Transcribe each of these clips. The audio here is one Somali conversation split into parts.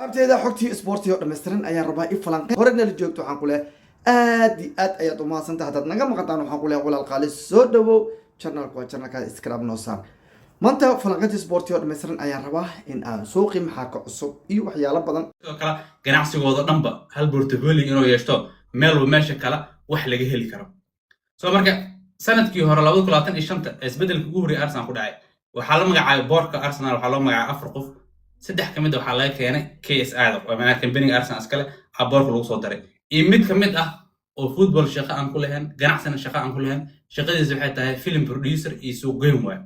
abteeda xogtii isboortiga oo dhammaystiran ayaan rabaa in falanqeyn horena la joogto waxaan ku leeyahay aad iyo aad ayaad u mahadsantahay haddaad naga maqataan waxaan ku leeyahay walaal qaali soo dhawow channelka waa channelka iskaraab noo saar maanta falanqeynta isboortiga oo dhammaystiran ayaan rabaa in aan suuqii maxaa ka cusub iyo waxyaalo badan sidoo kale ganacsigooda dhanba hal portfolio inuu yeeshto meel walba meesha kale wax laga heli karo soo marka sanadkii hore 2025 isbedelka ugu horreeyay Arsenal ku dhacay waxaa la magacaabay boardka Arsenal waxaa loo magacaabay afar qof saddex kamid ah waxaa laga keenay KSI oo macnaha company Arsenal iskale boardka lagu soo daray iyo mid kamid ah oo football shaqo aan ku lahayn ganacsina shaqo aan ku lahayn shaqadiisu waxay tahay film producer iyo suuq geyn waay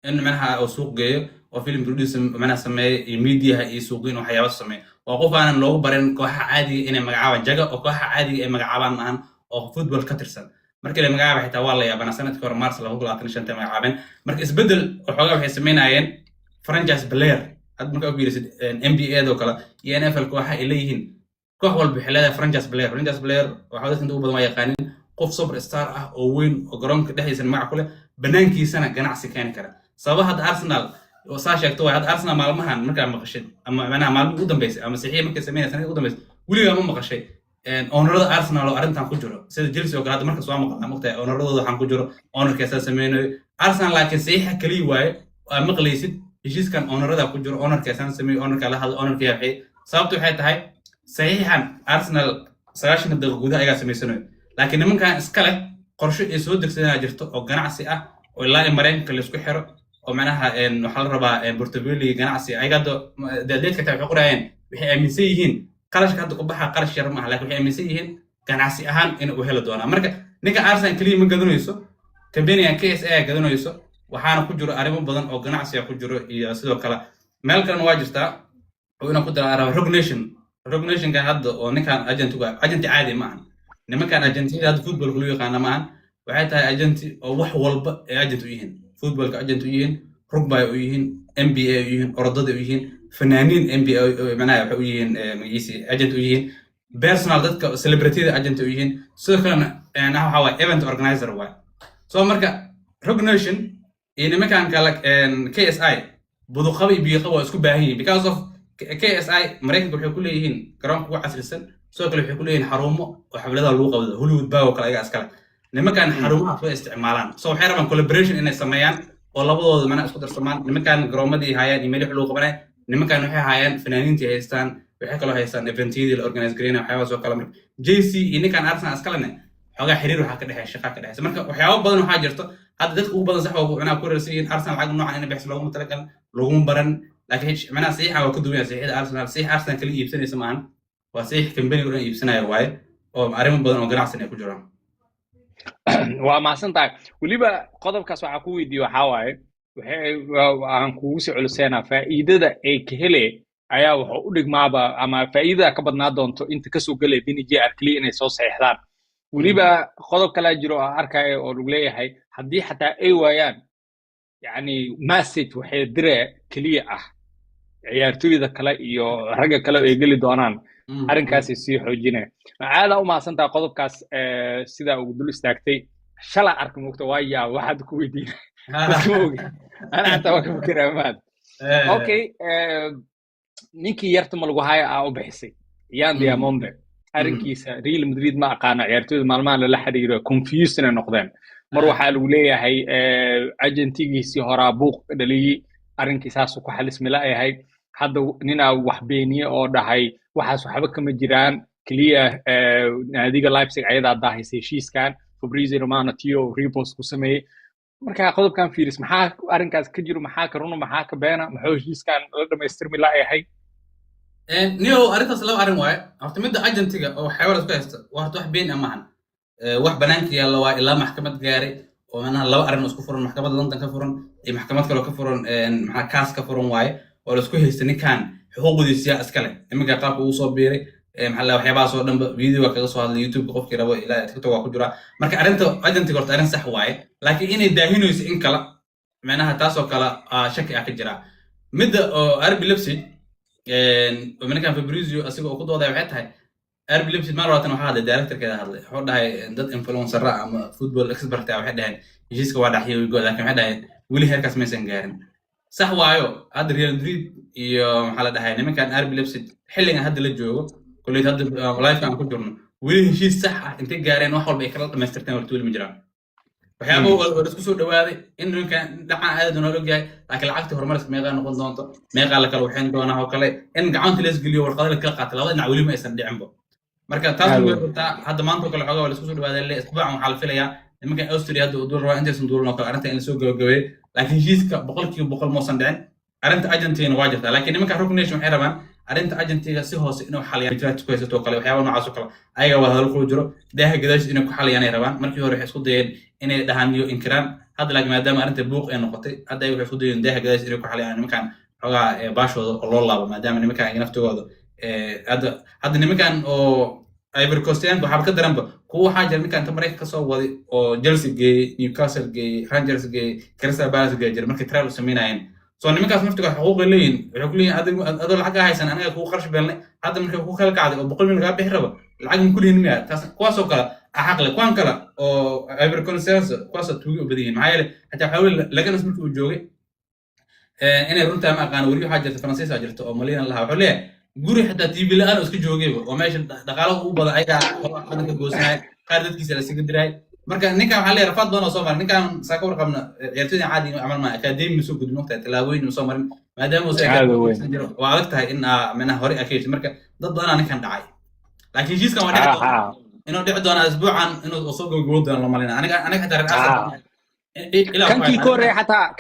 in macnaha oo suuq geeyo oo film producer macnaha sameeyo media iyo suuq geyn waxyaabo sameeyo waa qof aan loogu barin kooxaha caadiga inay magacaabaan jaga oo kooxaha caadiga ay magacaabaan maahan oo football ka tirsan markii la magacaabay xitaa waa la yaabana sanadkii hore Mars 2025 magacaabeen marka isbedel waxoogaa waxay sameynayeen franchise player had marka ugu yirisid NBA do kala iyo NFL kooxa ay leeyihiin koox walba waxay leedahay franchise player waxa dadka inta ugu badan waa yaqaanin qof superstar ah oo weyn oo garoonka dhexdiisa magac ku leh banaankiisana ganacsi keeni kara sababaha hadda Arsenal oo saa sheegto waa hadda Arsenal maalmahan markaa maqashay ama macnaha maalmo ugu dambeysay ama saxiix markay sameeyeen sanadkii ugu dambeysay weligaa ma maqashay ownerada Arsenal oo arintan ku jiro sida Chelsea oo kale hadda marka soo maqlaan maqtay owneradooda waxaan ku jiro ownerkeesa sameeyay Arsenal laakiin saxiixa kaliya waaye waa maqlaysid heshiiskan ownerada ku jiro ownerkeesa sameeyay ownerka la hadlo ownerka yahay sababtu waxay tahay saxiixan Arsenal 90 daqiiqo gudaha ayaga sameeyay laakiin nimankan iska leh qorshe ay soo degsadaan jirto oo ganacsi ah oo ilaa Mareykanka la isku xiro oo macnaha waxa la rabaa portfolio ganacsi ayaga dadka ka qorayeen waxay aaminsan yihiin qarashka hadda ku baxa qarash yar ma aha laakiin waxay aaminsan yihiin ganacsi ahaan in uu helo doona marka ninka Arsenal kaliya ma gadanayso company KSI gadanayso waxaana ku jiro arrimo badan oo ganacsi ku jiro iyo sidoo kale meel kale waa jirta oo inuu ku daro Rogue Nation ka hadda oo ninkan agent caadi ma aha nimankan agentida hadda football ku yaqaan ma aha waxay tahay agent oo wax walba ay agent u yihiin footballka agent u yihiin rugby u yihiin NBA u yihiin orodada u yihiin fanaaniin NBA macnaha waxa u yihiin magiciisi agent u yihiin personal dadka celebrity agent u yihiin sidoo kale waxa waa event organizer waa soo marka Rogue Nation iyo nimankan kale KSI buduqabi biiqa waa isku baahan yihiin because of KSI Mareykanka waxay ku leeyihiin garoonka ugu casrisan sidoo kale waxay ku leeyihiin xarumo oo xafladaha lagu qabto Hollywood baa oo kale ayaga iskale nimankan xarumaha way isticmaalaan soo waxay rabaan collaboration inay sameeyaan oo labadooda macnaha isku darsamaan nimankan garoomadii hayaan email wax loo qabanay nimankan waxay hayaan fanaaniintii haystaan waxay kala haystaan eventiyada la organize gareeyay waxyaabo soo kala marka JC iyo ninkan Arsenal iskalena xogaa xiriir waxa ka dhaxay shaqo ka dhaxaysa marka waxyaabo badan waxa jirto hadda dadka ugu badan sax oo macnaha ku raasayeen Arsenal lacag noocan in bixis loogu talagal lagu baran laakiin macnaha saxiixa waa ku duwan saxiixda Arsenal kali iibsanaysa maahan waa saxiix company oo iibsanayo waaye oo arrimo badan oo ganacsi ay ku jiraan waa maasantahay waliba qodobkaas waxa ku weydiiyo waxa waaye aan kugu soo culuseena faa'iidada ay ka helee ayaa waxa u dhigmaaba ama faa'iidada ka badnaa doonto inta ka soo galay BNJR kaliya inay soo saxiixdaan waliba qodob kale jiro oo arkay oo lagu leeyahay haddii xataa ay waayaan yani message waxay diree kaliya ah ciyaartooyda kale iyo ragga kale ay gali doonaan arrinkaas sii xoojinaya aada u maasantaa qodobkaas sida ugu dul istaagtay shala arka moogta waaya waxaad ku weydiinay ana xataa waa ka fikiraa maad okay ninkii yarta ma lagu haya u bixisay Yan Diamonde arrinkiisa Real Madrid ma aqaana ciyaartooyda maalmahan la xiriiro confusion ay noqdeen mar waxaa lagu leeyahay agentigiisii horaa buuq dhaliyay arrinkiisaas ku xalismi la yahay hadda nina wax beeniye oo dhahay waxaas waxba kama jiraan kaliya naadiga Leipzig ayadaa daahisay heshiiskan Fabrizio Romano Tio repost ku sameeyay marka qodobkan fiiris maxaa arrinkaas ka jiro maxaa ka runo maxaa ka beena maxuu heshiiskan la dhameystirmi la yahay niyo arrintaas laba arrin waaye horta midda agentiga oo xawar isku haysta waa wax been amahan wax banaanka yaala waa ilaa maxkamad gaaray oo macnaha laba arrin isku furan maxkamad London ka furan iyo maxkamad kale ka furan maxaa kaas ka furan waaye oo la isku haysta ninkan xuquuqdiisa iska leh nimanka qaabka uu soo biiray maxaa la waxyaabaha soo dhanba video kaga soo hadlay YouTube qofkii rabo ilaa TikTok waa ku jira marka arrinta agentiga horta arrin sax waaye laakiin inay daahinayso in kala macnaha taas oo kala shaki ah ka jira midda oo RB Leipzig nimankan Fabrizio asiga oo ku dooday waxay tahay RB Leipzig mar labaatan waxa hadlay director-keeda hadlay wuxuu dhahay dad influencer ama football expert ah waxay dhahay heshiiska waa dhaxiyay laakiin waxay dhahay weli heerkaas maysan gaarin صح وايو هذا ريال مدريد iyo maxaa la dhahay nimankan RB Leipzig xilligan hadda la joogo kulay hadda live kan ku jirno weli heshiis sax ah intay gaareen wax walba ay kala dhameystirteen wali ma jiraan waxyaabo wada isku soo dhawaaday in ninkan dhacan aad una loo yahay laakiin lacagta horumarka meeqa noqon doonto meeqa la kala waxeen doonaa oo kale in gacanta la isgeliyo warqado la kala qaato labada dhinac weli ma aysan dhicinba marka taas way runtaa hadda maanta kale xogaa wala isku soo dhawaaday le isbuucan waxaa la filayaa nimankan Austria hadda u dooran intaysan dooran oo kale arrinta in la soo gabagabeeyay laakiin heshiiska boqolkiiba boqol ma san dhicin arrinta Argentina waa jirtaa laakiin nimanka Rock Nation waxay rabaan arrinta Argentina si hoose inuu xaliyaan jirto ku haysto kale waxyaabo noocaas oo kale ayaga waa hadal ku jiro daaha gadaashiisa inay ku xaliyaan ay rabaan markii hore waxay isku dayeen inay dhahaan iyo inkiraan hadda laakiin maadaama arrinta buuq ay noqotay hadda ay waxay isku dayeen daaha gadaashiisa inay ku xaliyaan nimankan xogaa baashooda oo loo laabo maadaama nimankan ay naftooda hadda nimankan oo Ivory Coastian waxaa ka daranba kuwa waxaa jira ninka inta Mareykanka ka soo waday oo Chelsea geeyay Newcastle geeyay Rangers geeyay Crystal Palace geeyay jir markay trial sameynayeen soo nimankaas naftiga xuquuq ay leeyihiin waxay ku leeyihiin adoo lacag haysan anaga ku qarsh beelnay hadda markay ku kala kacday oo 100 milyan laga bixi raba lacag ma ku leeyihiin miya taas kuwaas oo kale xaq leh kuwan kale oo Ivory Coastian kuwaas oo tuugo badiyeen maxaa yeelay hatta xawil laga nas markii uu joogay inay runta ma aqaan wariyo waxa jirta Faransiis jirta oo Maliyan lahaa wuxuu leeyahay guri hatta TV la'aan oo iska joogayba oo meesha dhaqaalaha ugu badan ayaga wadanka goosnay qaar dadkiisa la siga diray marka ninkan waxa leeyahay rafaad doona soo marin ninkan saaka warqabna ciyaartoyda caadi ah amal ma academy soo gudbin waqti talaabooyin soo marin maadaama uu saaka jiro waa adag tahay in mana hore akeeyo marka dad badan ninkan dhacay laakiin heshiiskan waa dhacay inuu dhici doona isbuucan inuu soo gabagabo doona la malina aniga xataa raad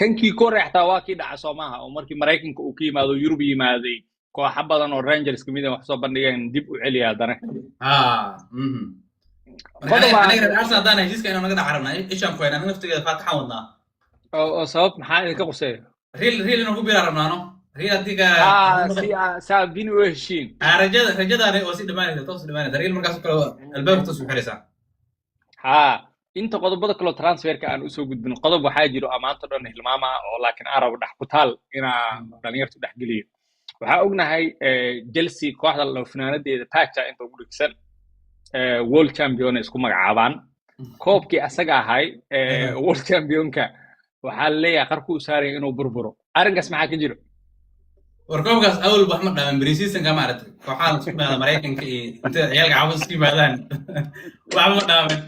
kankii kore xataa waa kii dhaca Soomaha oo markii Mareykanka uu ka yimaado Yurub yimaaday koox badan oo Rangers kamid ah wax soo bandhigeen dib u celiya hadana aniga Arsenal hadana heshiiska inuu naga dhacarnaa ishaan ku inaan naftigeeda faataxan wadnaa oo sabab maxaa idinka qusay real inuu ku bilaarabnaano real adiga saabin u heshiin rajada oo si dhamaanaysa real markaas kale albaabka soo xiraysa inta qodobada kale transferka aan u soo gudbin qodob waxaa jiro amaanta dhan hilmaama oo laakiin arab dhax ku taal ina dhalinyartu dhax geliyo waxaa ognahay Chelsea kooxda la finaanadeeda Pacha inta ugu dhigsan world champion isku magacaabaan koobkii asaga ahay world championka waxaa leeyahay qarku u saaray inuu burburo arrinkaas maxaa ka jiro warkoobkaas awal wax ma dhaaman preseason ka maartay kooxaha isku maada Mareykanka iyo inta ciyaalka caawis isku maadaan wax ma dhaaman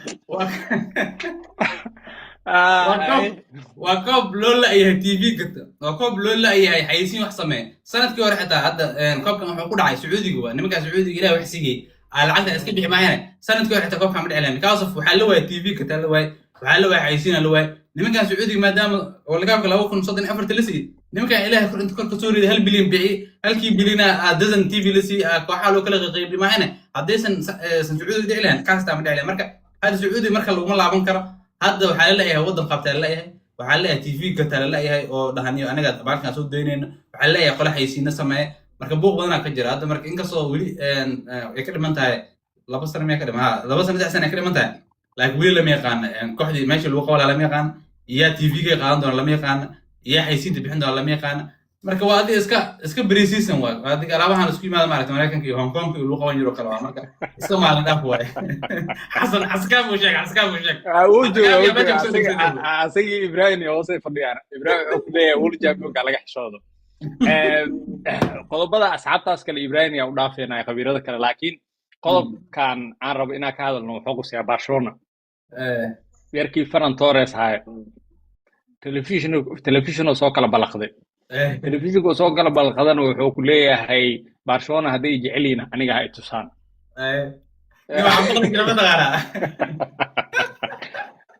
waa koob loo laayahay TV gata waa koob loo laayahay xayisiin wax sameey sanadkii hore xitaa hadda koobkan wuxuu ku dhacay Sacuudiga waa nimanka Sacuudiga ilaahay wax sigay lacagta iska bixi maayeen sanadkii hore xitaa koobkan ma dhicin kaas waxa la waayay TV gata la waayay waxa la waayay xayisiin la waayay nimanka Sacuudiga maadaama oo laga qabay 2034 la sii nimanka ilaahay inta kor ka soo riday 1 bilyan bici halkii bilina dozen TV la sii kooxaha loo kala qeybay maayeen haddaysan Sacuudiga dhicin kaas taa ma dhicin marka hada Sacuudiga marka lagu ma laaban karo hadda waxaa la leeyahay wadan qabta la leeyahay waxaa la leeyahay TV gata la leeyahay oo dhahaniyo anaga baalkan soo deynayno waxaa la leeyahay qolax haysiina sameey marka buuq badan ka jira hadda marka inkastoo wali ay ka dhiman tahay 2 sano ma ka dhiman 2 sano 3 sano ka dhiman tahay laakiin wali lama yaqaan kooxdii meesha lagu qabaa lama yaqaan iyo TV ga qaadan doona lama yaqaan iyo haysiinta bixin doona lama yaqaan marka waa adiga iska pre-season waa adiga alaabahan isku yimaada maaragtay Mareykanka iyo Hong Kong iyo lagu qaban jiro kala waa marka iska maalin dhaaf waay xasan askam u sheeg asagi Ibrahim oo soo fadhiyaan Ibrahim oo leeyahay world championka laga xishoodo qodobada asxaabtaas kale Ibrahim yaa u dhaafeenay khabiirada kale laakiin qodobkan aan rabo inaan ka hadalno wuxuu quseeyaa Barcelona yarkii Ferran Torres hay television soo kala balaqday televisionka soo kala balaqadan wuxuu ku leeyahay Barcelona haday jeceliina aniga hay tusaan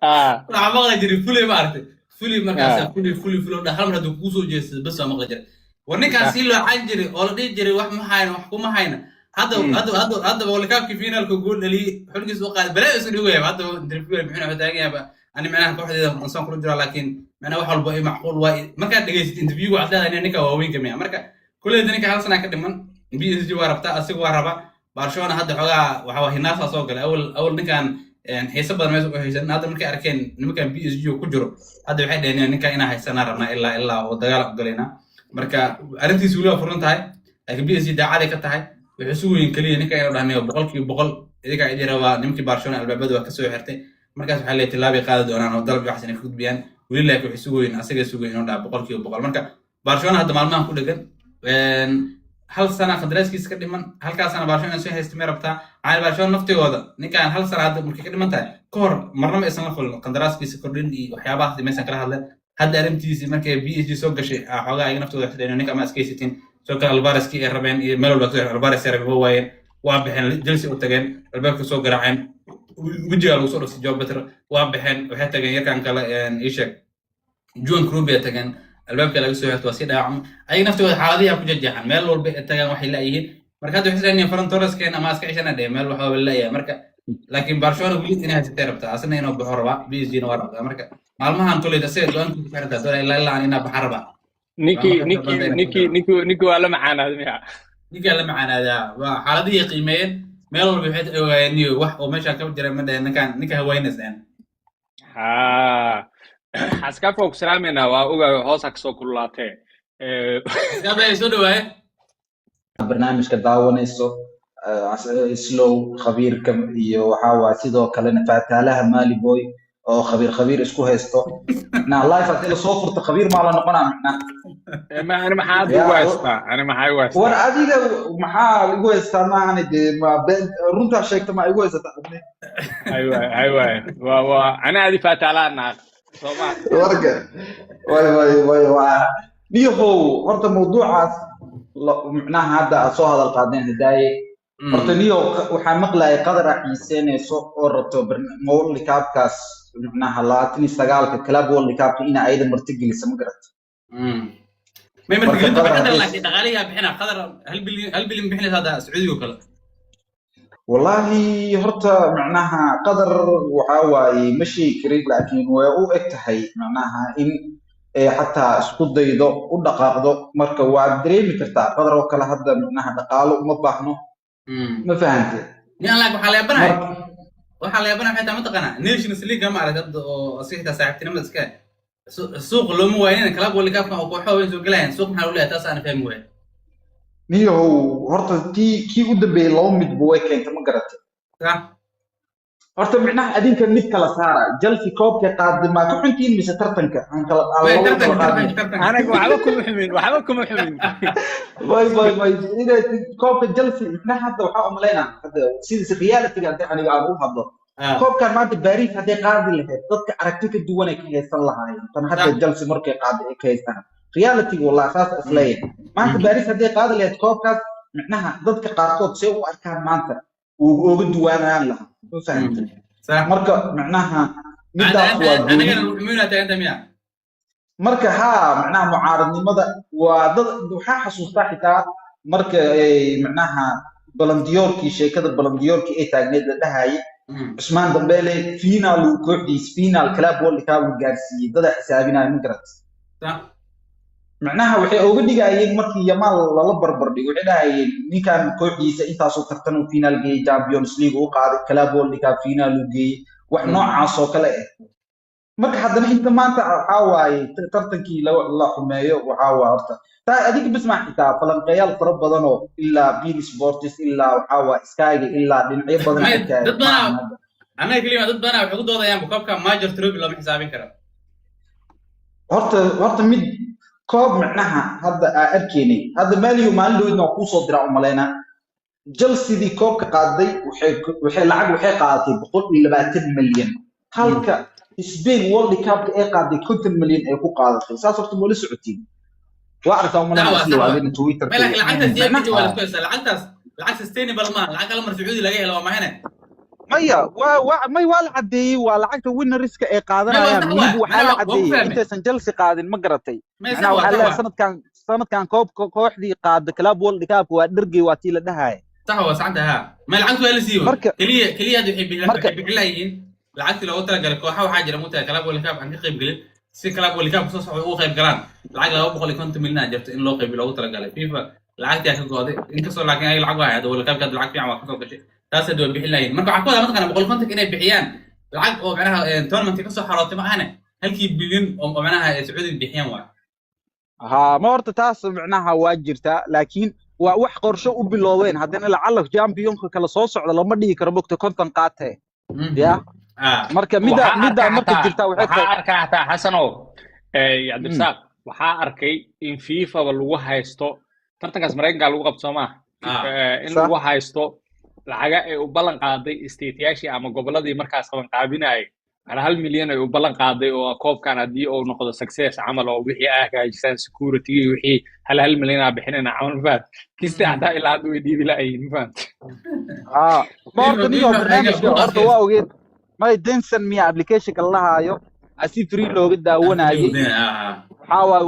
waxaa maqla jiray fulay maartay fulay markaas fulay dhaxal mar haduu ku soo jeestay bas ma maqla jiray war ninkaas si loo caan jiray oo la dhigi jiray wax ma hayna wax kuma hayna hadda World Cup finalka gool dhali xulkiis u qaad balaa isu dhigay hadda interview bixin taagan yahay ani macnaha kooxdeeda aan ku jiro laakiin macnaha wax walba ay macquul waa marka dhageysatay interview waxa leedahay ninka waaweyn kamay marka kuleed ninka hal sana ka dhiman PSG waa rabta asiga waa raba Barcelona hadda xogaa waxa hinaasa soo galay awal ninkan xiisa badan meesha ku haysan hadda markay arkeen nimankan PSG ku jiro hadda waxay dhaheen ninka inaa haysana rabna ilaa oo dagaal u galayna marka arintiisu wali waa furan tahay laakiin PSG daacad ka tahay wuxuu soo weyn kaliya ninka inuu dhahnayo 100% idiga idin rabaa nimankii Barcelona albaabada waa ka soo xirtay markaas waxa leeyahay tilaabi qaadi doonaan oo dalab wax inay ku gudbiyaan wali laakiin wuxuu soo weyn asaga soo weyn inuu dhaaf 100% marka برشلونه هذا معلومه كل دقن هل سنه قدراسكيس كدمن halkaas sana برشلونه soo haystay meerabta aan برشلونه naftigooda ninkaan hal sana hadda markay ka dhimantahay koor marnaba aysan la kulmin qandaraaskiisa kordhin iyo waxyaabaha meesha kala hadla hadda arintiisi markay PSG soo gashay xogaa ay naftooda xideen ninka ma iskaysitin soo kala Alvarez ki rabeen iyo meel walba Alvarez rabeen waayeen waa bixin Chelsea u tageen albaabka soo garaaceen wajiga lagu soo dhasay job better waa bixin waxay tageen yarkan kale ishak John Krubia tageen albaabka laga soo xigto si dhaacam ay naftooda xaaladiya ku jajaxan meel walba tagaan waxay leeyihiin marka hadda waxay isleeyihiin Ferran Torres keen ama iska cishana dheer meel waxa uu leeyahay marka laakiin Barcelona wili inay haysatay rabtaa asna inuu baxo raba PSG na waa rabtaa marka maalmahan kulida si go'aanku ku xirta doonay ilaa ina baxo raba niki waa la macaanaadmaya niki la macaanaada waa xaaladiya qiimeeyeen meel walba waxay ogaayeen wax oo meesha ka jira ma dhahan ninka haweenaysan حسكا فوق سلامنا وأوجا هوسك سو كلاتة. قبل يسودوا هاي. برنامج كداونيسو سلو خبير كم يوحوا سيدو كلنا فاتالها مالي بوي أو خبير إسكو هيستو. نا الله يفتح صوفر خبير ما لنا قناع منا. ما أنا ما حد يواسطة أنا ما حد يواسطة. وأنا أديك ما حد يواسطة ما أنا دي ما بين رنتا شيء ما يواسطة. أيوة أنا أدي فاتالنا. ورقة واي ليهو horta mawduucaas macnaha hadda soo hadal qaadeen hidaayay horta niyo waxa maqlay qadar xiiseenayso oo rabto World Cup-kaas macnaha 29 club World Cup ina ayda martigeliso ma garato ma martigeliso qadar laakiin dhaqaaliga bixina qadar hal bilyan bixina hada Sacuudiga kale والله هرتا معناها قدر وحاواي مشي كريد لكن ويو اكتحي معناها إن حتى اسكود ديدو ودقاقدو مركا وادريمي كرتا قدر وكلا هدا معناها دقالو ومباحنو ما فهمت نيان لاك وحالا يابنا حتى متقنا نيشنز ليج ما عرفت صيحة ساعتين ما تسكا السوق لو مو وين كلاب ولا كافنا او كوخو وين سوق لين سوق maxaa u leeyahay taas aan fahmi weyn niyo horta kii u dambeeyay laba mid buu way keentay ma garatay horta macnaha adinka mid kala saara Chelsea koobka qaaday ma ku xuntiin mise tartanka aan kala anaga waxba kuma xumin way ina koobka Chelsea macnaha hadda waxa u maleynaa hadda sidii reality-ga aniga aan u hadlo koobkan maanta Paris haday qaadi lahayd dadka aragti ka duwan ay ka heesan lahaayeen tan hadda Chelsea markay qaaday ay ka heestaan reality والله أساس أصلية ما أنت باريس هذي قاعدة اللي تكوكس معناها ضد كقارطات سووا أركان ما أنت وجد وانا لها فهمت مركا معناها أنا كان المؤمنين أتعلم مركا ها معناها معارض لماذا وضد وحا حسوس تحتها مركا معناها بلنديوركي شيء كذا بلنديوركي إيه تاجنيد لهاي عثمان دمبélé فينال وكورديس فينال كلاب ولا كابو جارسي ضد حسابنا مقرط معناها waxay uga dhigayeen markii Yamal la barbar dhigo waxay dhahayeen ninkan kooxdiisa intaas oo tartan oo final geey Champions League oo qaaday Club World Cup final oo geey wax noocaas oo kale ah marka haddana inta maanta waxa waaye tartankii la xumeeyo waxa waa horta taa adiga bismaa xitaa falanqeeyal fara badan oo ilaa Bein Sports ilaa waxa waa Sky ilaa dhinacyo badan anaga kaliya dad badan waxay ku doodayaan koobka major trophy lama xisaabin karo horta mid كوب معناها هذا أركيني هذا ماليو مالو إنه قوسو درا مالينا جلسي دي كوب كقاضي وحي لعب وحي قاضي بقول إلا بقى 10 مليون هالك إسبين وورلد كاب إيه قاضي كنت مليون إيه كو قاضي ساس وقت مولي سعودين وأعرف أو مالي أسلو علينا تويتر مالك العكس دي ولا كويس العكس ستيني بالمان العكس لما سعودي لقيه لو ما هنا مايا ما يوال عدي ولا عقد وين الريسك اي قادنا ميد وحال عدي انت سنجلسي قادن ما قرتي انا وحال سنه كان كوب كوخدي قاد كلاب وولد كاب وا درغي واتي لا دهاي صح هو سعدها ما العكس ولا سيبه كليه يحب لهين العكس لو ترى قال كوخه waxa jira mutaa كلاب وولد كاب aan ka qayb galin si كلاب وولد كاب soo socdo u qayb galaan lacag 250 milyan jirto in loo qayb loo tala galay FIFA lacagta ka gooday inkastoo laakiin ay lacag waayad wala kaabka lacag fiican waa ka soo gashay taas dad bixin lahayn marka waxa kooda markaan boqol kontak inay bixiyaan lacag oo macnaha tournament ka soo xarootay ma ahane halkii bilyan oo macnaha Sacuudi bixiyaan waa ha ma horta taas macnaha waa jirta laakiin waa wax qorshe u bilowdeen hadana lacag championka kala soo socdo lama dhigi karo bogta konton qaatay ya marka mida marka jirta waxay arkaa xasanow Cabdirsaaq waxaa arkay in fiifaba lagu haysto tartankaas maraykanka lagu qabto maaha in صح lagu haysto lacaga ay u ballan qaaday isteetiyaashii ama gobolladii markaas qaban qaabinayay على 1 مليون ay u ballan qaaday oo koobkan haddii uu noqdo success camal oo wixii ah hagaajisaan security wixii 1 مليون ah bixinayna camal faad kista hadaa ilaa hadda way dhiibi la'ayin faad ما horta niyo barnaamijka horta waa ogeed may Denson miya application-ka la hayo asi free looga daawanayay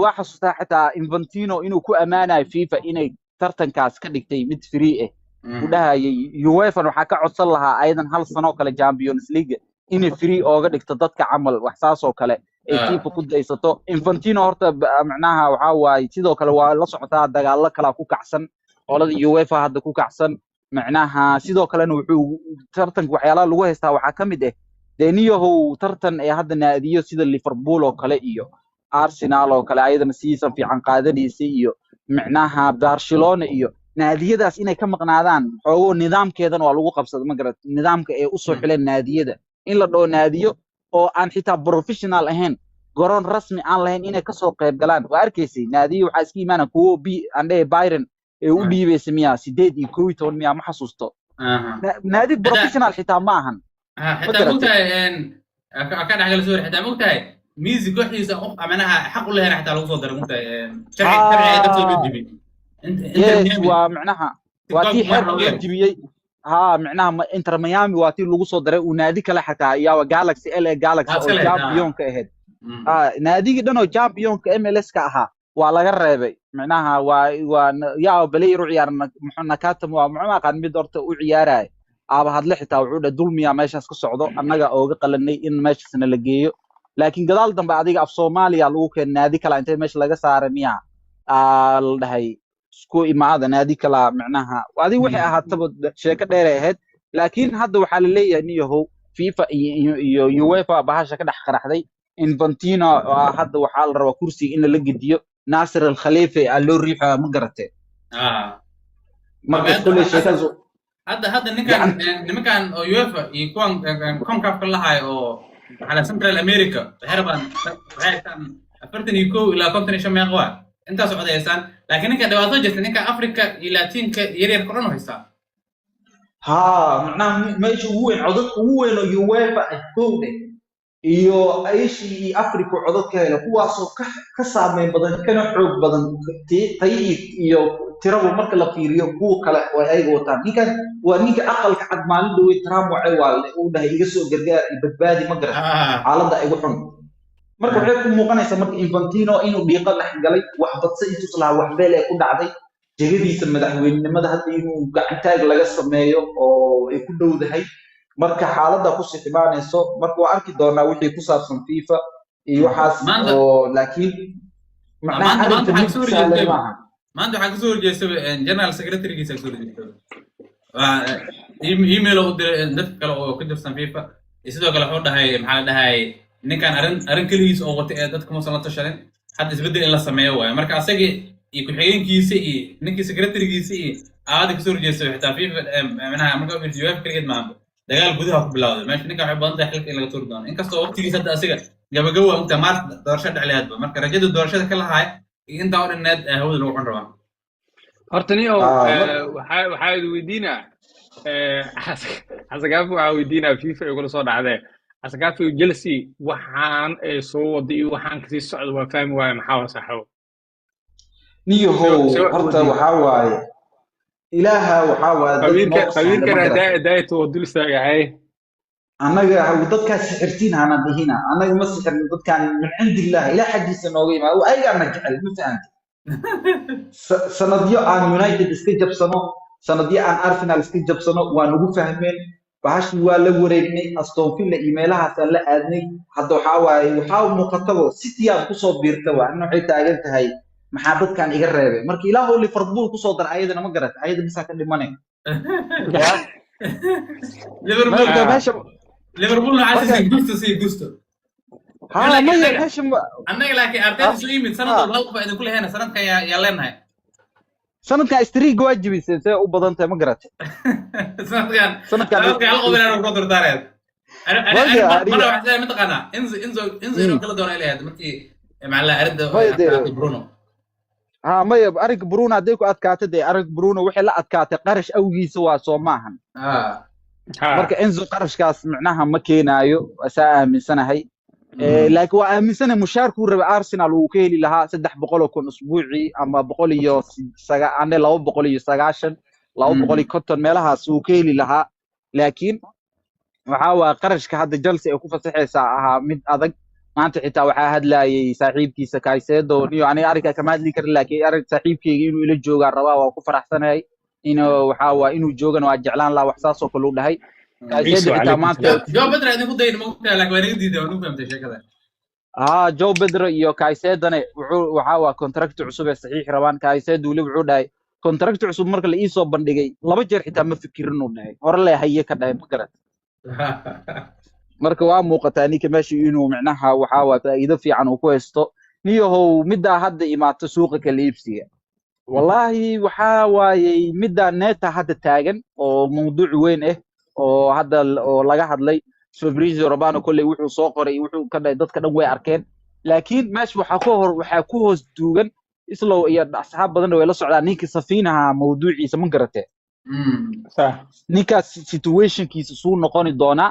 waa xasuustaa xitaa Infantino inuu ku amaanayo FIFA inay tartankaas ka dhigtay mid free ah u dhahayay UEFA waxa ka codsan lahaa aydan hal sano kale Champions League inay free ooga dhigto dadka camal wax saas oo kale ay FIFA ku daysato Infantino horta macnaha waxa waaye sidoo kale waa la socotaa dagaalo kala ku kacsan qolada UEFA hadda ku kacsan macnaha sidoo kale wuxuu tartanka waxyaalaha lagu haystaa waxa kamid ah deniyahu tartan ee hadda naadiyo sida Liverpool oo kale iyo Arsenal oo kale ayadana season fiican qaadanaysay iyo macnaha Barcelona iyo naadiyadaas inay ka maqnaadaan xoogoo nidaamkeedan waa lagu qabsaday ma garad nidaamka ee u soo xileen naadiyada in la dhoo naadiyo oo aan xitaa professional ahayn garoon rasmi aan lahayn inay ka soo qayb galaan waa arkaysay naadiyo waxa iska iimaanaa kuwo ande Bayern ee u dhiibaysa miya 8 iyo 11 miya ma xasuusto naadi professional xitaa ma ahan حتى مقتاي كان حاجه سوري حتى مقتاي ميزي كوحيس امانها حق لها حتى لو صدر مقتاي شرعي دكتور بدبي انت ومعناها واتي حرب جبيي ها معناها انتر ميامي واتي لو صدر ونادي كلا حتى يا جالكسي ال جالكسي او جامبيون كاهد نادي دنو جامبيون ام ال اس كاها waa laga reebay macnaha waa yaa balay ruuciyar maxna kaatam waa macna qaan mid horta u ciyaaray aba hadle xitaa wuxuu dulmiya meeshaas ka socdo annaga ooga qalanay in meeshaasna la geeyo laakiin gadaal dambe adiga af Soomaaliya lagu keen naadi kala intay meesha laga saaray miya la dhahay isku imaada naadi kala macnaha adiga wixii ahaataba sheeko dheer ahayd laakiin hadda waxa la leeyahay niyahow FIFA iyo UEFA bahasha ka dhex qaraxday Infantino hadda waxa la rabaa kursiga in la gediyo Nasser al-Khalifa allo riixa ma garatay marka kulli sheekadu هذا نمكان يوفا يكون كونكاف كلها أو على سنترال أمريكا هربان هايتان أفرتن يكو إلى كونتين شو ميقوى أنت سعودي إنسان لكن إنك دواتو جت إنك أفريقيا إلى تينك يرير كورونا هيسا ها معناه ما يشوف وين عضد وين يوفا الكودي iyo ayshi Afrika codadkeena kuwaasoo ka saameyn badan kana xoog badan tayid iyo tirada marka la fiiriyo kuwa kale oo ay wataan ninkan waa ninka aqalka cad maalin dhow Trump waxay waale uu dhahay iga soo gargaar badbaadi ma garan xaaladda ay xun marka waxay ku muuqanaysaa marka Infantino inuu dhiiqo la galay wax badsa intuu islaa wax beel ay ku dhacday jegadiisa madaxweynenimada hadda inuu gacantaag laga sameeyo oo ay ku dhowdahay marka xaaladda ku sixibaanayso marka waa arki doonaa wixii ku saabsan FIFA iyo waxaas oo laakiin macnaha maanta waxa kasoo horjeestay general secretary giisa kasoo horjeestay email oo diray dad kale oo ka tirsan FIFA sidoo kale wuxuu dhahay maxaa la dhahay ninkan arin kaligiis oo wata ee dadka ma la tashanin hadda isbedel in la sameeyo waay marka asagii iyo ku xigeenkiisa iyo ninkii secretary-giisa iyo aad kasoo horjeestay xitaa FIFA macnaha marka uu FIFA kaligeed maamul dagaal gudaha ku bilowday meesha ninka waxay badan tahay xilka in laga tuuri doono inkastoo waqtigiisa hadda asiga gabagabow inta maart doorasho dhacleedba marka rajada doorashada ka lahaay inta oo dhanneed hawada lagu xun rabaa horta niyo waxaa weydiinaa xasagaafi waxaa weydiinaa FIFA ay kula soo dhacdee xasagaafi Chelsea waxaan ay soo waday waxaan kasii socdo waa fahmi waaye maxaa wasaxo niyo horta waxaa waaye ilaaha waxa waa qabiilkan daayto dul saagahay anaga dadkaas sixirtiin hana dhihina anaga ma sixirno dadkan min indillah ila xajiisa nooga yimaado ayagana jecel ma fahanti sanadyo aan United iska jabsano sanadyo aan Arsenal iska jabsano waa nagu fahmeen bahashi waa la wareegnay Aston Villa emailhaas la aadnay hadda waxa waaye waxa muuqataba City aad ku soo biirtay waa in waxay taagan tahay maxaa dadkan iga reebay marka ilaahu Liverpool ku soo dar ayadana ma garat ayada misaa ka dhimanay Liverpool عايز يجوستو ها ما يهشم أنا لكن أرتيتا سوي من سنة والله فإذا كل هنا سنة كيا يلنا هاي سنة كاستريق واجبي سنة وبدنت ما قرأت سنة كان ألقوا بيننا القدر دارين أنا واحد زي متقنا انزل كل دور إليه متى مع لا ارد maya dee برونو. ha maya arrinka Bruno hadday ku adkaato dee arrinka Bruno wixii la adkaatay qarash awgiisa waa soo maahan marka ها Enzo qarashkaas micnaha ma keenaayo asaa aaminsanahay laakiin waa aaminsanahay mushaarku raba Arsenal uu ka heli lahaa 300,000 usbuucii ama 290 250 meelahaas uu ka heli lahaa laakiin waxa waa qarashka hadda Chelsea ay ku fasaxaysaa ahaa mid adag maanta xitaa waxaa hadlayay saaxiibkiisa Caicedo niyo aniga arrinka kama hadli karin laakiin arrin saaxiibkeyga inuu ila joogaa rabaa waa ku faraxsanahay inuu waxa waa inuu joogana waa jeclaan lahaa wax saas oo kale u dhahay Caicedo xitaa maanta جو بدر عندي كنت ما قلت لك وين جديد وانا فهمت شيء كذا. Joe Pedro iyo Caicedo waxa waa contract cusub ee saxiix rabaan Caicedo wali wuxuu dhahay contract cusub marka la ii soo bandhigay laba jeer xitaa ma fikirin uu dhahay hore la haye ka dhahay ma garat marka waa muuqataa ninka meesha inuu micnaha waxa waa faa'iido fiican uu ku haysto niyahow midda hadda imaato suuqa kala iibsiga wallahi waxa waayay midda neeta hadda taagan oo mawduuc weyn ah oo hadda oo laga hadlay Fabrizio Romano kulli wuxuu soo qoray wuxuu ka dhahay dadka dhan way arkeen laakiin meesha waxa ku hoos duugan islow iyo asxaab badan way la socdaan ninka Safinaha mawduuciisa ma garatay صح ninka situationkiisa suu noqoni doona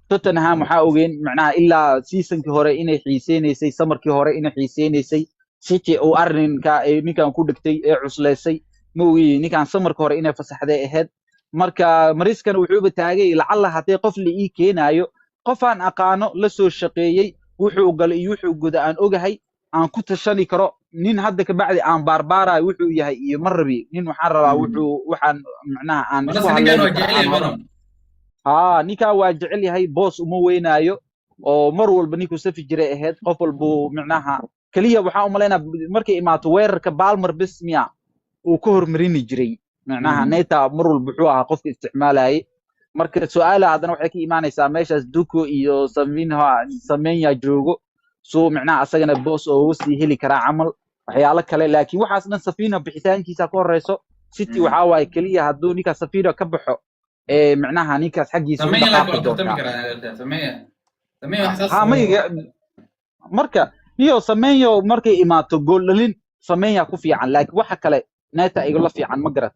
Tottenham waxa ogeyn macnaha ilaa seasonkii hore inay xiiseenaysay samarkii hore inay xiiseenaysay City oo arrinka ay ninkan ku dhigtay ee cusleysay ma ogeyn ninkan samarkii hore inay fasaxday ahayd marka Mariskan wuxuu taagay lacala hadii qof la ii keenayo qof aan aqaano la soo shaqeeyay wuxuu galay iyo wuxuu guda aan ogahay aan ku tashani karo nin hadda ka bacdi aan baarbaaray wuxuu yahay iyo marabi nin waxaan rabaa waxaan macnaha aan isku hadlayn ninka waa jecel yahay boss uma weynaayo oo mar walba ninku safi jiray ahayd qof walba macnaha kaliya waxa u maleynaa markay imaato weerarka Palmer Bismia uu ka hormarini jiray macnaha neeta mar walba wuxuu ahaa qofka isticmaalayay marka su'aalaha hadana waxay ka imaanaysaa meeshaas Duko iyo Samenya joogo soo macnaha asagana boss oo sii heli kara camal waxyaalo kale laakiin waxaas dhan Safina bixitaankiisa ka horeyso City waxa waay kaliya haduu ninka Safina ka baxo macnaha ninkaas xaqiisa u dhaqaaqo marka iyo Samenya markay imaato gool dhalin Samenya ku fiican laakiin waxa kale neeta igu la fiican ma garat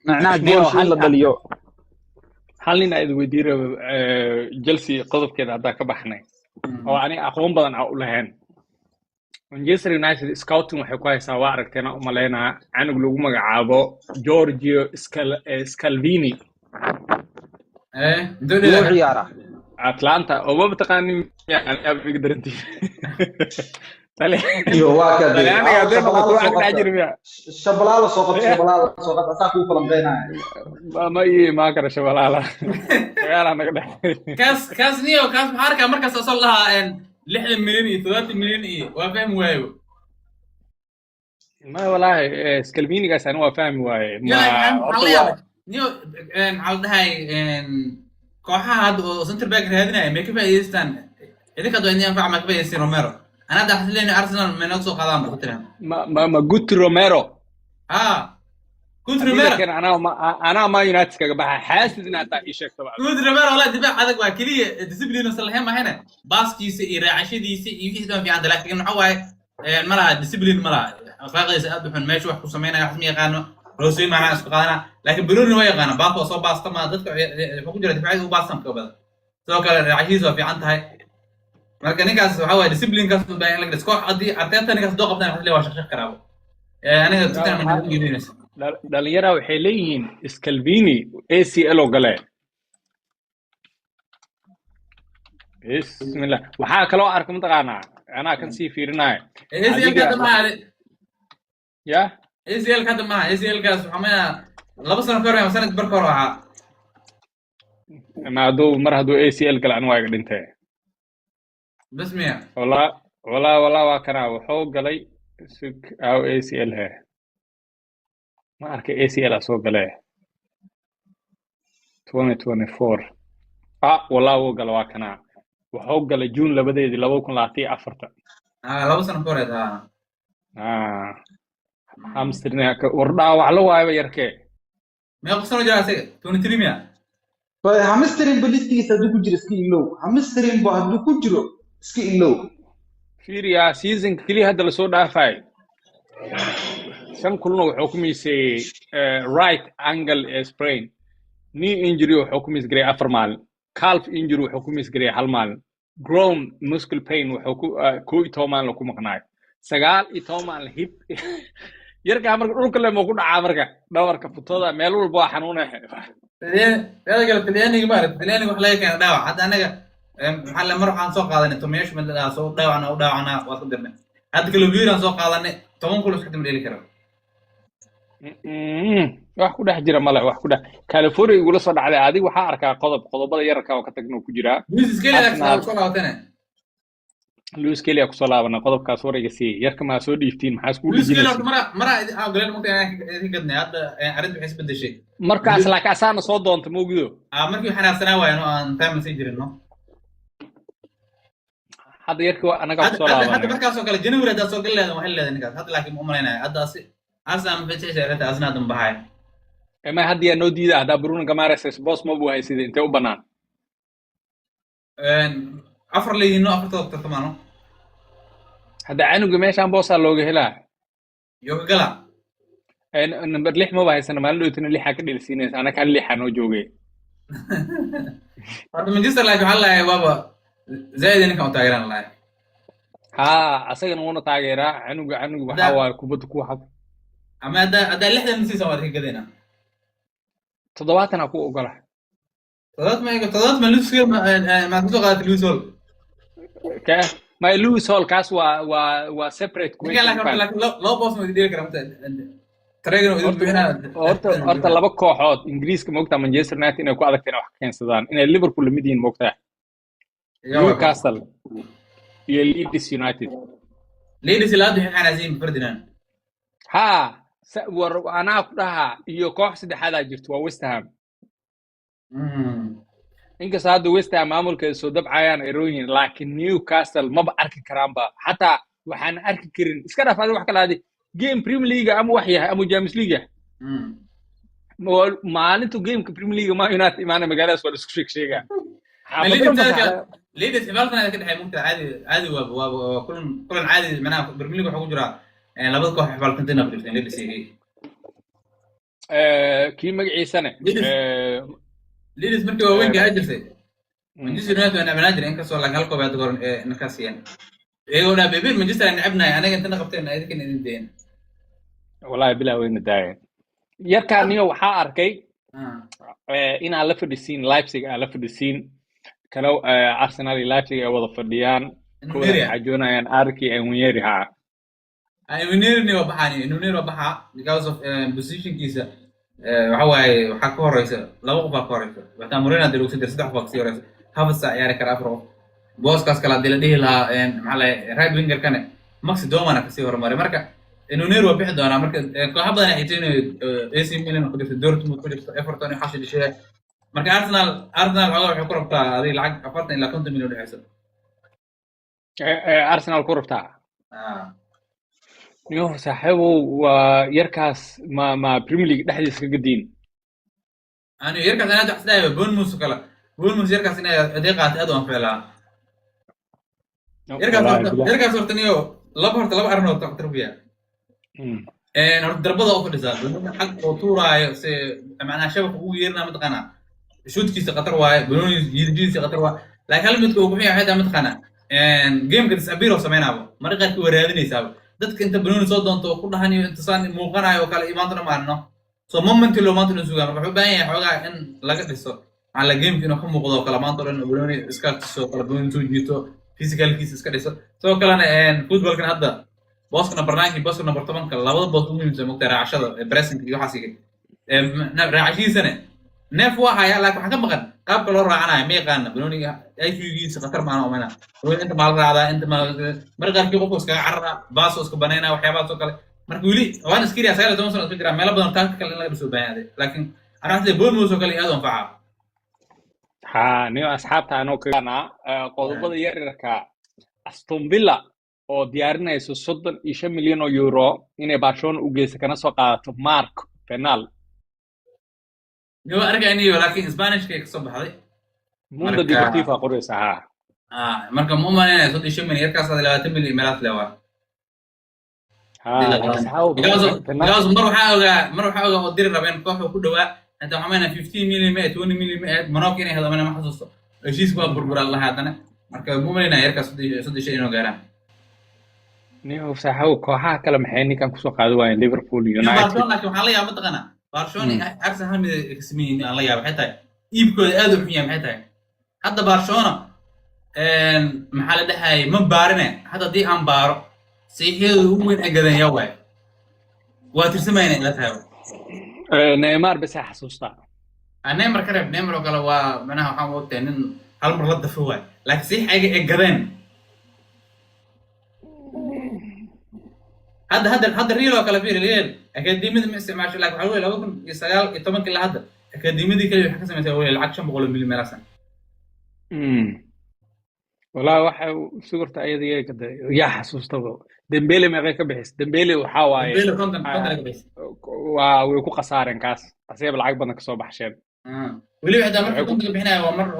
macnaha gool in la dhaliyo hal nin ay weydiiro Chelsea qodobkeeda hadda ka baxnay oo ani aqoon badan u lahayn Manchester United scouting waxay ku haysaa waa aragteena u maleynaa anug lagu magacaabo Giorgio Scalvini دولي ciyaara Atlanta oo ma taqaanin yani abig darantii iyo waa ka tale aniga hadda noqoto wax ka jirmiya shabalaala soo qabta asaa ku falanqeynaya ma kara shabalaala magaala naga dhex كاس نيو كاس محاركة مركز أصل لها إن 6 مليون إيه 3 مليون إيه وفهم وايو. ما والله سكالفيني قاس أنا وفاهم واي يا حاليا نيو إن عود هاي إن كوحة هاد سنتر باك هذنا ما كيف يستن إذا كانوا عندي أنفع ما كيف يصير روميرو أنا ده حسيت إني أرسنال من نقصه قدام قلت لهم ما قلت روميرو كنت روميرو لكن أنا ما يونايتد كبها حاسس إن أنت إيشك طبعا كنت روميرو والله دفاع هذا وكلية ديسيبلين وصلها ما هنا باس كيس إراعشة ديسي يكيس في عند لكن هو المرأة ديسيبلين مرأة أخلاق يسأل بحن ماشي وحكو سمينا يحمي قانو روسي معنا أسقانا لكن بروني هو يقانا باطو صوب باس طما ضدك فكون جرى دفاعي وباسم كبدا سواء كان الراعشة في عندها marka ninkaas waxa way discipline kaas u baahan laga isko hadii arteta ninkaas doo qabtaan waxa leeyahay shaqo karaabo aniga dadka ma gelinaysa dhalinyara waxay leeyihiin Scalvini ACL oo galay bismillah waxa kale oo arka mataqaanaa ana kan sii fiirinay ACL ka dama ya ACL ka dama ACL kaas waxa laba sano ka hor ama sanad barka hor waxa ma haduu mar haduu ACL kale aan waa dhintay بس مية والله وكنا وحوق لي سك أو ACL هي ما أعرف ACL أسوق له 2024 والله وقال وكنا وحوق لي جون لبدي لو كن لاتي أفرت لو سنة كورة أمسترنا وردا وعلو هاي يركي ما يقصون جالسة 23 مية hamstring balistigiisa haduu ku jiro skill low hamstring ba haduu ku jiro iska ilow fiiriya season kaliya hadda lasoo dhaafay 5 kulan wuxuu ku miisay right angle sprain, knee injury wuxuu ku miisgaray 4 maalin, calf injury wuxuu ku miisgaray 1 maalin, groin muscle pain wuxuu ku 12 maalin ku maqnaay, 19 maalin hip yarka marka dhulka le ma ku dhacaa marka dhawarka futooda meel walba waa xanuunaya. talyaaniga maaragtay talyaaniga wax laga keena dhaawac hadda anaga maxaa la mar waxaan soo qaadanay tomeesh mid la soo dhaawacna waa ku dirnay hadda kale wiiraan soo qaadanay 10 kulo iska dhamdheeli karo wax ku dhex jira male wax ku dhex California igula soo dhacday adiga waxaa arkaa qodobada yarka oo ka tagno ku jira Luis Skelly soo laabatana Luis Skelly ku soo laabana qodobkaas warayga si yarka ma soo dhiiftiin maxaa isku Luis Skelly mara galeen mugta idin gadnay hadda arid waxay isbedeshay markaas laakiin asaana soo doonta moogido markii xanaaqsanaa waayno aan time sii jirino hadda yarka anaga ku soo laabana hadda markaas oo kale January hadda soo galeedan waxa leedahay ninkaas hadda laakiin ma umaleynaa hadda asaan fitay reeta asnaa dambahay ma hadda yaa noo diida hadda Bruno Guimaraes boss ma buu haysid intee u banaan afar leeyino afartood tartamano hadda anugu meeshaan boss looga helaa yoga gala number 6 ma haysan maalin dhowtana 6 ka dhilsiinaysa ana kan 6 noo joogay hadda Manchester laakiin waxa la baba zaid inka u taageeran lahay ha asagana wuu taageeraa anugu waxa waa kubad ku xad ama hadda 60 si soo warka gadina 70 ku ogolaa تضاد ما لوس ما تقدر لوس هول كه ما لوس هول كاس و separate كويس لكن لو باص ما يدير كلام تريجن horta laba kooxood Ingiriiska moogta Manchester United inay ku adagteen wax keensadaan inay Liverpool lamideen moogta Newcastle iyo Leeds United la hadda xanaasiin Ferdinand ha war ana ku dhaha iyo koox saddexaad jirto waa West Ham inkasta hadda West Ham maamulkeeda soo dabcayaan erooyin laakiin Newcastle maba arki karaanba hataa waxaan arki karin iska dhaafay wax kala game Premier League ama wax yahay ama Champions League maalintu gameka Premier League ma United imaana magaaladaas waa isku sheega Leeds xibaalkana ka dhaxay mugta caadi waa kulan caadi macnaha Premier League waxa ku jira labada koox xibaalkantana ku jirteen Leeds kii magaciisana Leeds markii waa weyn gaar jirtay Manchester United ana manager in ka soo lag halko baad goor nakaasiyeen eego na bebe Manchester aan nacabnay anaga inta qabteen idinkan idin deen wallahi bilaa weyn daayeen yarkaaniyo waxa arkay in aan la fadhiisiin Leipzig aan la fadhiisiin kala Arsenal iyo Leipzig ay wada fadhiyaan kuwa xajoonayaan arki ay Wineri ha ay Wineri waa baxani Wineri waa baxa because of position kiisa waxa ka horeysa laba qof ka horeysa waxa Mourinho dad uu saddex qof ka horeysa Havertz ciyaar kara afro booskaas kala dhihi lahaa maxaa la right winger kana Max Domana ka sii hormaray marka Wineri waa bixi doona marka koox badan ay tiin AC Milan ku jirto Dortmund ku jirto Everton iyo xashid shay marka Arsenal waxay ku rabtaa adii lacag 40 ilaa 50 milyan dhexeysa Arsenal ku rabtaa niyo saaxiibo waa yarkaas ma Premier League dhexdiisa ka gadiin ani yarkaas ana taxsadaay Bournemouth yarkaas inay adeeqaad aad waan ficlaa yarkaas hortaniyo laba arnood ka tarbiya horta darbada oo fadhisaa xaq oo tuuraayo si macnaa shabaq ugu yeerna mataqana shootkiisa qatar waaye banooni yidiisa qatar waa laakiin hal midka ugu fiican xataa mataqana gameka disabiro sameeynaabo marqaadka waraadinaysaa dadka inta banooni soo doonto ku dhahaniyo inta saan muuqanayo kala imaantana maarno so momenti loo maanta suugaa marka wuxuu baahan yahay xogaa in laga dhiso على جيم كنا كم مقدار كلا ما طلعنا بلوني إسكات سو كلا بلوني تو جيتو فيزيكال كيس إسكات إسا سو كلا أنا فوتبول كنا هذا باص كنا برنامج باص كنا برطمان كلا لابد باص مهم زي مقدار 10 بريسنج يو حاسيك نبرة 20 سنة نفوا هاي لكن حكم مكان قاب كلا رعنا ميقان بلوني أي شيء جيس خطر معنا ومنا بلوني أنت مال هذا أنت ما مرجع كيف بوس كعرّا باص وسك بنينا وحيابات سو كلا مركولي وانا سكيري أسأله تومسون الفكرة ما لابد نتاك كلا لا بسوا بيان هذا لكن أنا أحس بورموس وكلا هذا فعال ها نيو أصحابتا أنا كنا قضبة يركا أستون فيلا أو ديارنا صدّن 10 مليون يورو إن برشلونة وجيس كنا سوقات مارك بنال نيو أرجع إني ولكن إسبانيش كيك صبح هذي موندو ديبورتيفو قريسة ها marka ma umaanayna 35 milyan yarkaas 20 milyan meelaas leewaa بس هاو because mar waxaa ogaa oo diri rabeen koox ku dhawaa inta waxaa maana 15 milyan 20 milyan manook inay hado mana ma xasuusto heshiis waa burbura Allah hadana marka ma umaanayna yarkaas 35 inuu gaaraan نيو ساحو كوحا كلا محيني كان كسو قادوا وين ليفربول يونايتد برشلونه لكن waxaa la yaab mataqana برشلونه عكس هم اسمين الله yaab xitay iibkooda aad u xun yahay xitay hadda برشلونه maxaa la dhahay ma baarine hadda hadii aan baaro siixiyadu ugu weyn agadan yaa waay waa tirsamayna ila tahay نيمار بس حسوستا neymar ka reeb neymar oo kale waa manaha waxaan ogtahay nin hal mar la dafo waay laakiin siix agadan هذا الريل وكلا فيه الريل أكاديمية ما استعمالش لك حلوة لو كن يسجل يتمن كل هذا أكاديمية دي كله حكسم يسوي العكشم بقول ملي مراسم والله واحد صورت أيدي كده يا حسوس طبعا ديمبلي ما غير كبحث ديمبلي وحاواي بيلو كنت بس ويكون خسارة كاس أسيب العقبة إنك صوب حشاب وليه واحد مرة كنت بحنا ومر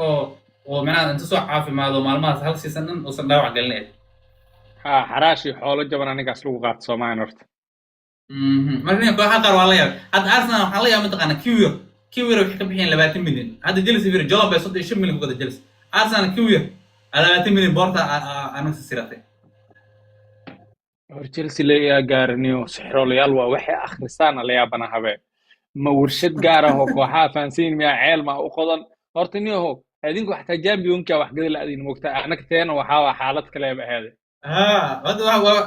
ومنا أنت صح عافي مع ذو معلومات هل سنن وصلنا وعقلنا حراشي حول الجبر أنا قاس لو قات سوما نرت مرني كل حقر والله هذا أرسنال حاليا منطقة كيوير وحكم بحين 20 مليون هذا جلس في الجواب بيصد 20 مليون كذا جلس أرسنال كيوير على 30 مليون بورتا أنا سيرته تشيلسي ليا جارنيو سحرو ليال وحي آخر سنة ليا بنا هبه ما ورشد جاره هو كوحا فانسين ميا عيل ما أخذن أرتنيو هو هذين حتى جاب يونكا وحقد الذين مقطع أنا كتير وحاول حالات كلام هذا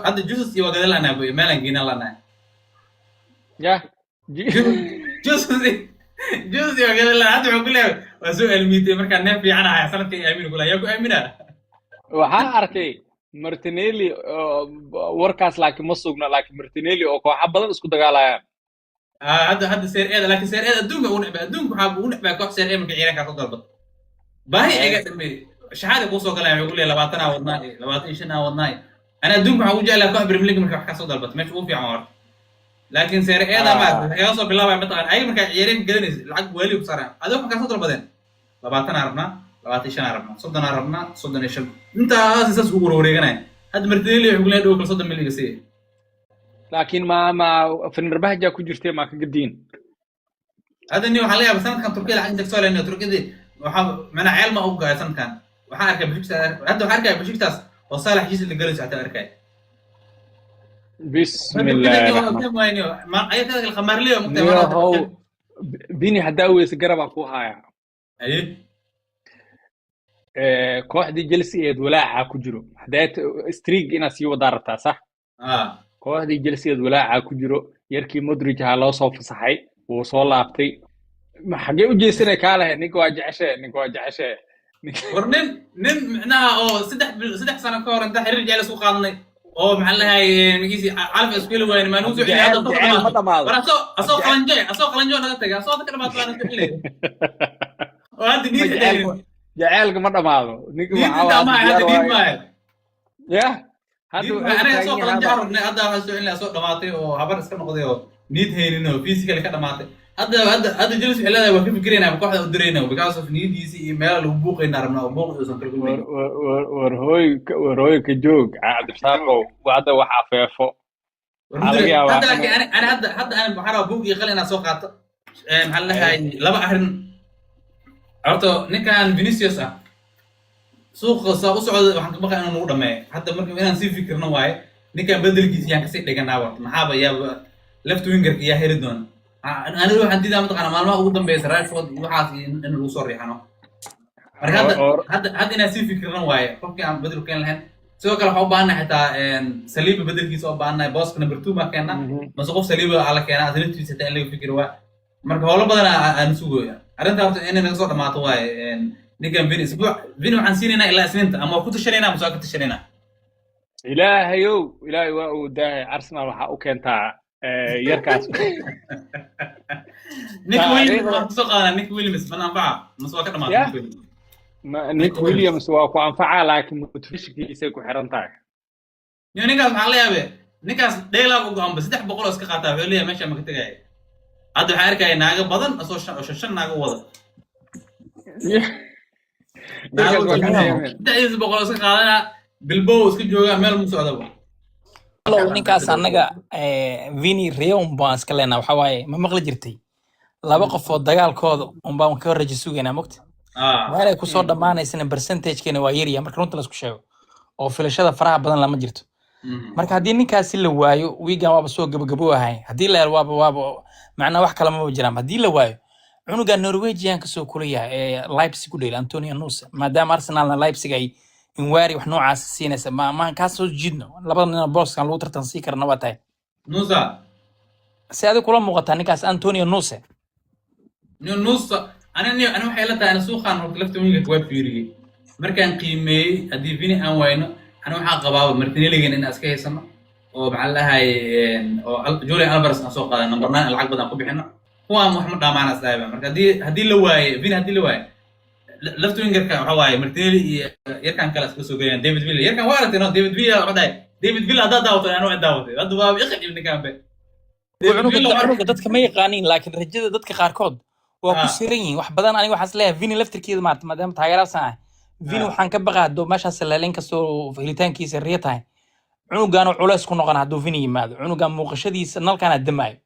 هذا جوز يوجد لنا أبوي ما لقينا لنا يا جوز يوجد لنا هذا يقول له وسوء الميت مركان نفي أنا حسنت كي أمين يقول يا كو أمينة وها أركي مرتينيلي وركاس لكن مصوبنا لكن مرتينيلي أو كوحا بدل اسكو دقالا هذا سير إيه لكن سير إيه دونك حاب ونحب كوح سير إيه ممكن يريك أخذ ضربة باهي إيه شحال يقصوا كلام يقول لي لبعتنا ودناي لبعتين شنا ودناي أنا دونك حاول جاء لك بريمير ليج ممكن حكسو ضربة مش هو في عمر لكن سير إيه ما يوصل بالله مثلا أي مكان يريك جلنيز العقب ولي بصراحة هذا ما كسر ضربتين لبعتنا عرفنا لبعتين شنا عرفنا صدنا عرفنا صدنا يشل أنت أساس هو وريجنا هذا مرتين يقول لي دوك صدنا ملي قصير لكن ما في الربح جا كوجرتي ما كقدين هذا إنه حاليا بس أنا كان تركيا عندك سؤال إنه تركيا دي من عيال ما أبغى سنة كان وحركة بشكل هذا حركة بشكل وصالح جيس اللي جالس على أركاي بسم الله ما أي كذا الخمار ليه هو بيني هداوي سجرب أكوها يا أيه كوح دي جلسي ولاعة كجرو هدايت ستريك إنا سيو دارتا صح كوح دي جلسي ولاعة كجرو يركي مدرج على صوف صحي وصول لابتي ما حاجة وجيسنا كاله نيكو أجعشه ورنين معناها أو سدح سنة كور أنت حرج على سوق قانوني أو محلها مجلس عارف اسكيلو وين ما نوزع هذا طبعا ورا أسوق قلنجو أنا قلت أسوق كده ما طلع نتقلي وهذا نيت جعلك مرة معه نيجي معاه هذا نيت معه يا أنا أسوق قلنجو هذا هسوي لي أسوق دماطي وعبر اسكن قضيه نيت هينينه فيزيكال كده دماطي هذا جلس إلا ده وكيف فكرنا بكوحدة ودرينا وبكاس في نيد يسي مال البوق ينارمنا وبوق يوصل كل يوم ورهوي كجوج عاد بساقه وهذا وحافيفه هذا لكن أنا بحرة بوق يخلينا سوقات محلها لبا أهرن عرفته نكان فينيسيوس سوق صعود وحنا بقى أنا نقول ما حتى مركب أنا نسيب فكرنا واي نكان بدل جيس يعني كسيت لكن عوض محابة يا لفت وينجر يا هيردون أنا لو عندي دام تقنا معلومة قدام بيس راشفورد وحاسي إنه الوصول ريحانه. هذا ناسي فكرنا واي. فكي عم بدل كان لهن. سواء كان حب عنا حتى سليب بدل كيس أو بعنا باص نمبر 2 ما كنا. مسقف سليب على كنا هذا اللي تيجي تتعلم فكر واي. مركب هلا بدنا نسويه يعني. أنا تعرف إن نقصد ما تواي. نيجي بين أسبوع بينو عن سنين إلى سنين. أما كنت شرينا مساق كنت شرينا. إلهي وده أرسنال وكنت يركز نيك ويليامز بنفعه مسواك كده ما نيك ويليامز هو أنفعه لكن متفش كيسة كحرنتاك يعني نيكاس محلية به نيكاس ديلا وقام بس ده بقول أسكت قطع فيليه ماشي ما كنت جاي هذا حركة ناقة بدن أصلا شن ناقة وضع ninkaas waa ka naago ceebeen da'diisa boqol iska qaadana bilbow iska jooga meel mu socdaba low ninkaas annaga Vini Reon baan iska leenahay waxa waaye ma maqli jirtay laba qof oo dagaalkooda baan ka rajo sugaynaa mogta waxay ku soo dhamaanaysana percentage-keena waa yar yahay marka runta la isku sheego oo filashada faraha badan lama jirto marka haddii ninkaasi la waayo wiigan waaba soo gabagaboohay haddii la helo waaba macnaa wax kale ma jiraan haddii la waayo cunuga Norwegian ka soo kulaya Leipzig ku dheelay Antonio Nusa maadaama Arsenalna Leipzig ay inwaari wax noocaas siinaysa ma ka soo jiidno labada nin booskan lagu tartan sii karna waa tahay Nusa si aad kula muuqataa ninkaas Antonio Nusa Nusa أنا waxay la tahay ana suuqan oo lafta wiilka waa fiiriyay markaan qiimeeyay hadii Vini aan wayno ana waxa qabaa Martinelli in aska heysano oo maxaa lahay oo Julian Alvarez aan soo qaaday number 9 lacag badan ku bixino kuwa Muhammad Dhamaan asayba marka hadii la waayo Vini hadii la waayo lafta wingerka waxa waaye Martinelli iyo yarkan kala iska soo geeyaan David Villa yarkan waa aragtay David Villa waday David Villa hada daawto aan daawtay hada waa iqad ibn Kambe cunuga dadka ma yaqaaniin laakiin rajada dadka qaarkood waa ku siran yihiin wax badan aniga waxaan isleeyahay Vini laftirkeeda maadaama taageeraysan ah Vini waxaan ka baqaa hadoo meeshaas laaleen kastoo helitaankiisa riya tahay cunugan oo culays ku noqon hadoo Vini yimaado cunugan muuqashadiisa nalkana damaayo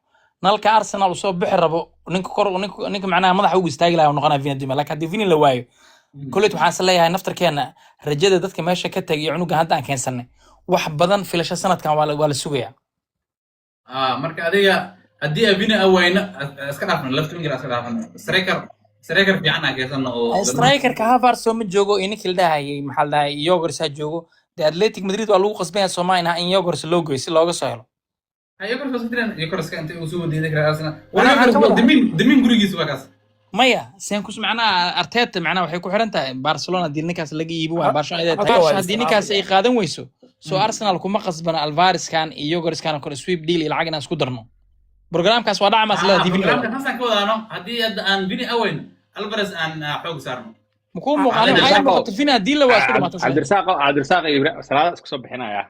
nalka Arsenal soo bixi rabo ninka macnaha madaxa ugu istaagi lahaa noqonaa Vini damaayo laakiin hadii Vini la waayo kulleed waxaan isleeyahay naftarkeena rajada dadka meesha ka tagay cunugan hadda aan keensanay wax badan filasho sanadkan waa la sugayaa marka adiga haddii Vini awayna iska dhaafno left winger iska dhaafno striker fiican aan keensano oo striker-ka Havertz soo ma joogo in kildahay maxal dahay Yogers ha joogo de Athletic Madrid waa lagu qasbaya Soomaaliya in Yogers loo geeyo si looga soo helo Yogers soo diran Yogers ka inta uu soo diiday kara Arsenal wala dimin gurigiisa waa kaas maya seen ku macnaa Arteta macnaa waxay ku xiran tahay Barcelona dinkaas laga iibo waa Barcelona ay dinkaas ay qaadan weyso soo Arsenal kuma qasbana Alvarez kan iyo Yogers kan kala sweep deal lacag inaan isku darno برنامجkaas waa dhacmas la Vini hasan ka wadaano hadii aan Vini awayn Alvarez aan xoog saarno muxuu muuqaalay waxay muuqato Vini hadii la waa isku dhamaatay Cabdirsaaq Ibrahim salaad isku soo bixinaya